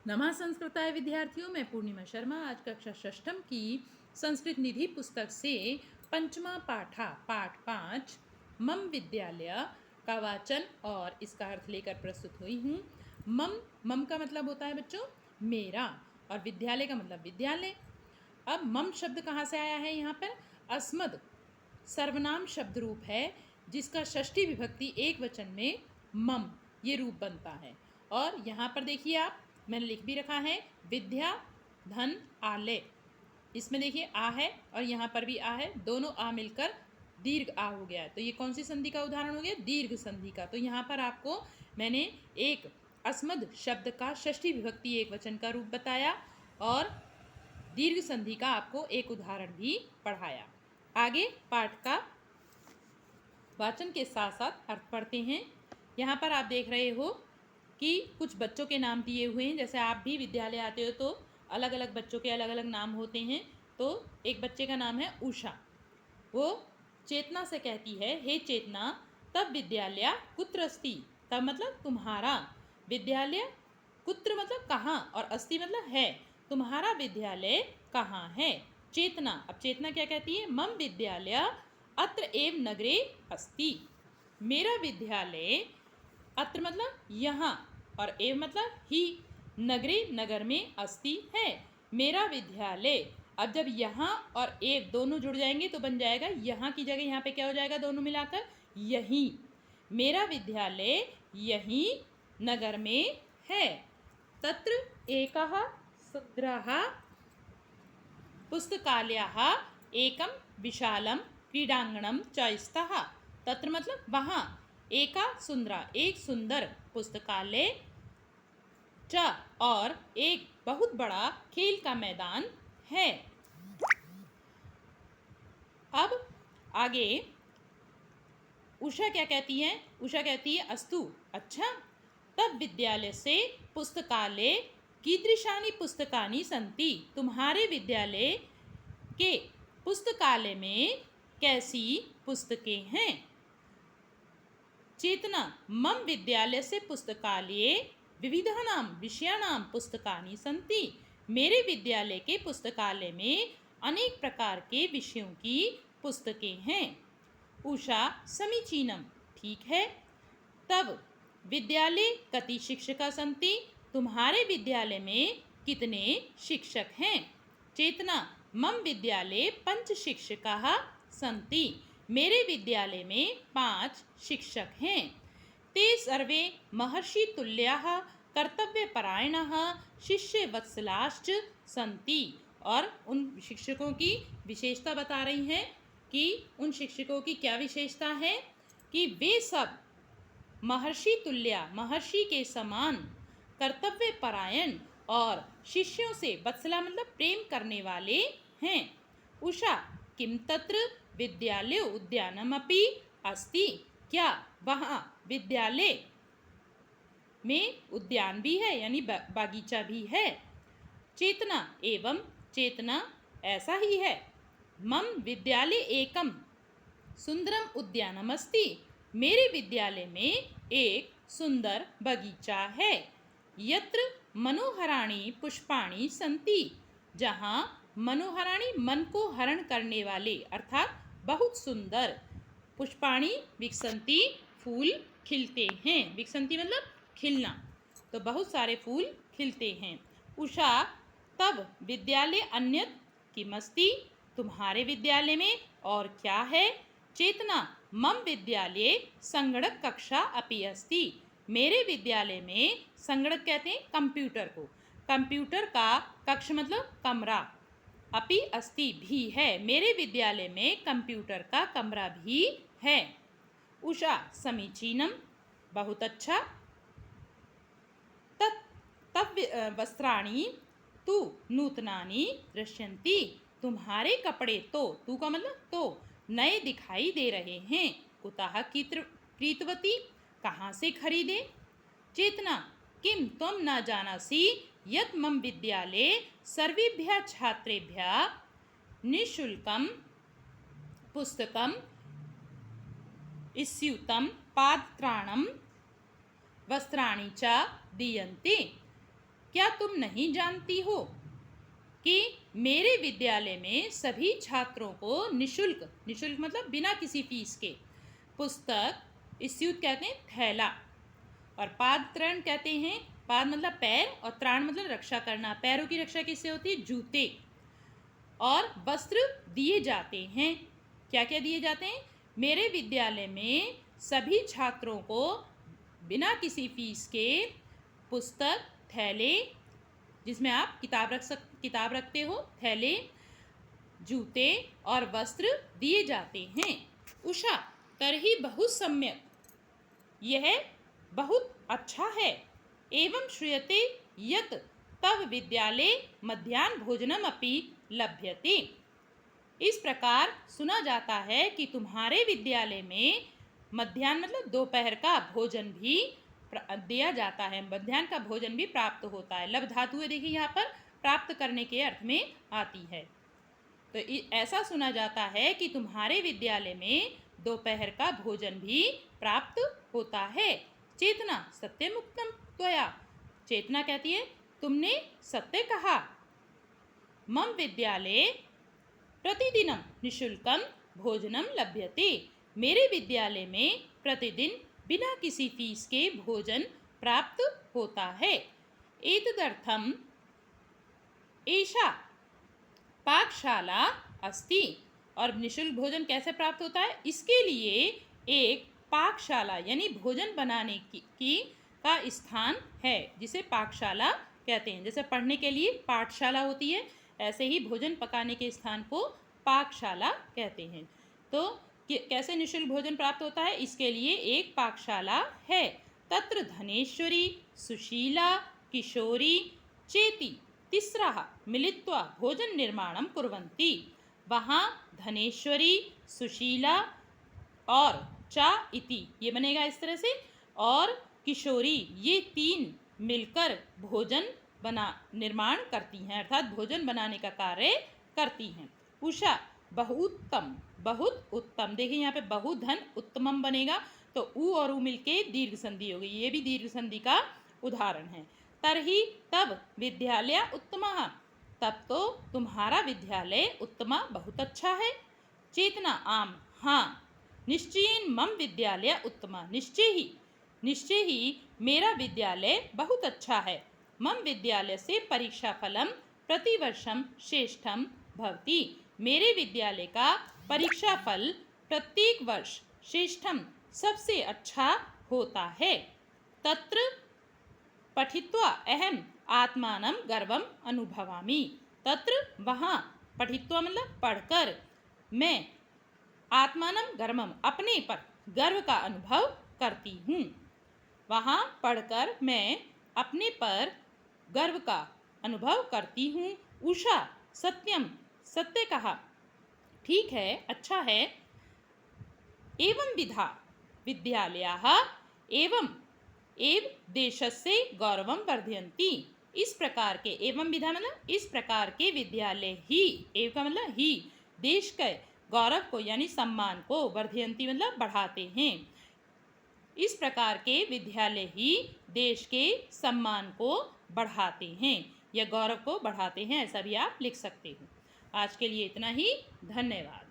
नमः संस्कृताय विद्यार्थियों, मैं पूर्णिमा शर्मा आज कक्षा षष्ठम की संस्कृत निधि पुस्तक से पंचमा पाठा पाठ 5 मम विद्यालय का वाचन और इसका अर्थ लेकर प्रस्तुत हुई हूँ। मम मम का मतलब होता है बच्चों मेरा, और विद्यालय का मतलब विद्यालय। अब मम शब्द कहाँ से आया है? यहाँ पर अस्मद सर्वनाम शब्द रूप है, जिसका षष्ठी विभक्ति एक वचन में मम ये रूप बनता है। और यहाँ पर देखिए आप, मैंने लिख भी रखा है विद्या धन आलय। इसमें देखिए आ है और यहाँ पर भी आ है, दोनों आ मिलकर दीर्घ आ हो गया है। तो ये कौन सी संधि का उदाहरण हो गया? दीर्घ संधि का। तो यहाँ पर आपको मैंने एक अस्मद शब्द का षष्ठी विभक्ति एक वचन का रूप बताया और दीर्घ संधि का आपको एक उदाहरण भी पढ़ाया। आगे पाठ का वाचन के साथ साथ अर्थ पढ़ते हैं। यहाँ पर आप देख रहे हो कि कुछ बच्चों के नाम दिए हुए हैं। जैसे आप भी विद्यालय आते हो तो अलग अलग बच्चों के अलग अलग नाम होते हैं। तो एक बच्चे का नाम है उषा। वो चेतना से कहती है, हे चेतना, तब विद्यालय कुत्र अस्ति। तब मतलब तुम्हारा, विद्यालय कुत्र मतलब कहाँ, और अस्ति मतलब है, तुम्हारा विद्यालय कहाँ है। चेतना, अब चेतना क्या कहती है? मम विद्यालय अत्र एव नगरे अस्ति। मेरा विद्यालय, अत्र मतलब यहाँ और एव मतलब ही, नगरे नगर में, अस्ति है, मेरा विद्यालय। अब जब यहाँ और एव दोनों जुड़ जाएंगे तो बन जाएगा यहाँ की जगह यहाँ पे क्या हो जाएगा? दोनों मिलाकर यहीं। मेरा विद्यालय यहीं नगर में है। तत्र एकः सुन्दरः पुस्तकालयः एकं विशालं क्रीडांगणं च स्तः। तत्र मतलब वहाँ, एका सुंदरा एक सुंदर पुस्तकालय, च और एक बहुत बड़ा खेल का मैदान है। अब आगे उषा क्या कहती है? उषा कहती है अस्तु, अच्छा। तब विद्यालय से पुस्तकालय कीदृशानि पुस्तकानि सन्ति। तुम्हारे विद्यालय के पुस्तकालय में कैसी पुस्तकें हैं। चेतना, मम विद्यालय से पुस्तकालये विविधानां विषयाणां पुस्तकानि सन्ति। मेरे विद्यालय के पुस्तकालय में अनेक प्रकार के विषयों की पुस्तकें हैं। उषा समीचीनम, ठीक है। तब विद्यालय कति शिक्षका सन्ति। तुम्हारे विद्यालय में कितने शिक्षक हैं। चेतना, मम विद्यालय पंच शिक्षकाः सन्ति। मेरे विद्यालय में 5 शिक्षक हैं। ते सर्वे महर्षि तुल्याः कर्तव्यपरायणाः शिष्यवत्सलाश्च सन्ति। और उन शिक्षकों की विशेषता बता रही हैं कि उन शिक्षकों की क्या विशेषता है कि वे सब महर्षि तुल्या, महर्षि के समान, कर्तव्य परायण और शिष्यों से, वत्सला मतलब प्रेम करने वाले हैं। उषा, किम तत्र विद्यालय उद्यानमपि अस्ति। क्या वहाँ विद्यालय में उद्यान भी है, यानी बागीचा भी है। चेतना, एवं चेतना ऐसा ही है। मम विद्यालय एकम सुंदरम उद्यानम अस्ति। मेरे विद्यालय में एक सुंदर बगीचा है। यत्र मनोहराणि पुष्पाणि सन्ति। जहाँ मनोहराणि मन को हरण करने वाले अर्थात बहुत सुंदर, पुष्पाणि विकसन्ति फूल खिलते हैं। विकसन्ति मतलब खिलना, तो बहुत सारे फूल खिलते हैं। उषा, तब विद्यालय अन्यत किमस्ति। तुम्हारे विद्यालय में और क्या है। चेतना, मम विद्यालय संगणक कक्षा अपि अस्ति। मेरे विद्यालय में, संगणक कहते हैं कंप्यूटर को, कंप्यूटर का कक्ष मतलब कमरा, अपि अस्ति भी है, मेरे विद्यालय में कंप्यूटर का कमरा भी है। उषा, समीचीनम, बहुत अच्छा। तब वस्त्राणि तु नूतनानि दृश्यन्ति। तुम्हारे कपड़े तो, तू का मतलब तो, नए दिखाई दे रहे हैं। कुतः क्रीतवती, कहाँ से खरीदे। चेतना, किम त्वं न जानासि यत् मम विद्यालये सर्वेभ्यः छात्रेभ्यः निःशुल्कं पुस्तकं स्यूतं पादत्राणं वस्त्राणि च दीयन्ते। क्या तुम नहीं जानती हो कि मेरे विद्यालय में सभी छात्रों को निशुल्क, निशुल्क मतलब बिना किसी फीस के, पुस्तक, स्यूत कहते हैं थैला, और पादत्राण कहते हैं, पाद मतलब पैर और त्राण मतलब रक्षा करना, पैरों की रक्षा किससे होती है, जूते, और वस्त्र दिए जाते हैं। क्या क्या दिए जाते हैं, मेरे विद्यालय में सभी छात्रों को बिना किसी फीस के पुस्तक, थैले जिसमें आप किताब रखते हो, थैले, जूते और वस्त्र दिए जाते हैं। उषा, तर्हि बहुत सम्यक, यह बहुत अच्छा है। एवं श्रूयते यत् तव विद्यालये मध्याह्न भोजनम अपि लभ्यते। इस प्रकार सुना जाता है कि तुम्हारे विद्यालय में मध्याह्न मतलब दोपहर का भोजन भी दिया जाता है, मध्याह्न का भोजन भी प्राप्त होता है। लभ धातु है, देखिए यहाँ पर प्राप्त करने के अर्थ में आती है। तो ऐसा सुना जाता है कि तुम्हारे विद्यालय में दोपहर का भोजन भी प्राप्त होता है। चेतना, सत्यमुक्तम त्वया, चेतना कहती है तुमने सत्य कहा। मम विद्यालये प्रतिदिनं निःशुल्कं भोजनं लभ्यते, मेरे विद्यालय में प्रतिदिन बिना किसी फीस के भोजन प्राप्त होता है। एतदर्थम एषा पाकशाला अस्ति, और निःशुल्क भोजन कैसे प्राप्त होता है, इसके लिए एक पाकशाला यानी भोजन बनाने की का स्थान है, जिसे पाकशाला कहते हैं। जैसे पढ़ने के लिए पाठशाला होती है, ऐसे ही भोजन पकाने के स्थान को पाकशाला कहते हैं। तो कैसे निःशुल्क भोजन प्राप्त होता है, इसके लिए एक पाकशाला है। तत्र धनेश्वरी, सुशीला, किशोरी चेति तिस्रः मिलित्वा भोजन निर्माणं कुर्वन्ति। वहाँ धनेश्वरी, सुशीला और चा इति, ये बनेगा इस तरह से, और किशोरी, ये तीन मिलकर भोजन निर्माण करती हैं, अर्थात भोजन बनाने का कार्य करती हैं। उषा, बहुत्तम, बहुत उत्तम, देखिए यहाँ पे बहुधन उत्तमम बनेगा, तो उ और उ मिलके दीर्घ संधि होगी, ये भी दीर्घ संधि का उदाहरण है। तरही तब विद्यालय उत्तमः, तब तो तुम्हारा विद्यालय उत्तमा बहुत अच्छा है। चेतना, आम, हाँ। निश्चयेन मम विद्यालय उत्तमा, निश्चय ही मेरा विद्यालय बहुत अच्छा है। मम विद्यालय से परीक्षा फलम प्रतिवर्षम श्रेष्ठम भवति, मेरे विद्यालय का परीक्षा फल प्रत्येक वर्ष श्रेष्ठम सबसे अच्छा होता है। तत्र पठित्वा अहम आत्मानं गर्वम अनुभवामि, तत्र वहाँ पठित्वा मतलब पढ़कर, मैं आत्मानं गर्वम अपने पर गर्व का अनुभव करती हूँ। वहाँ पढ़कर मैं अपने पर गर्व का अनुभव करती हूँ। उषा, सत्यम, सत्य कहा, ठीक है, अच्छा है। एवं विधा विद्यालयाः एवं एव देशस्य गौरवं वर्धयन्ति, इस प्रकार के, एवं विधा मतलब इस प्रकार के विद्यालय ही, एव का मतलब ही, देश के गौरव को यानी सम्मान को, वर्धयन्ति मतलब बढ़ाते हैं। इस प्रकार के विद्यालय ही देश के सम्मान को बढ़ाते हैं या गौरव को बढ़ाते हैं, ऐसा भी आप लिख सकते हो। आज के लिए इतना ही, धन्यवाद।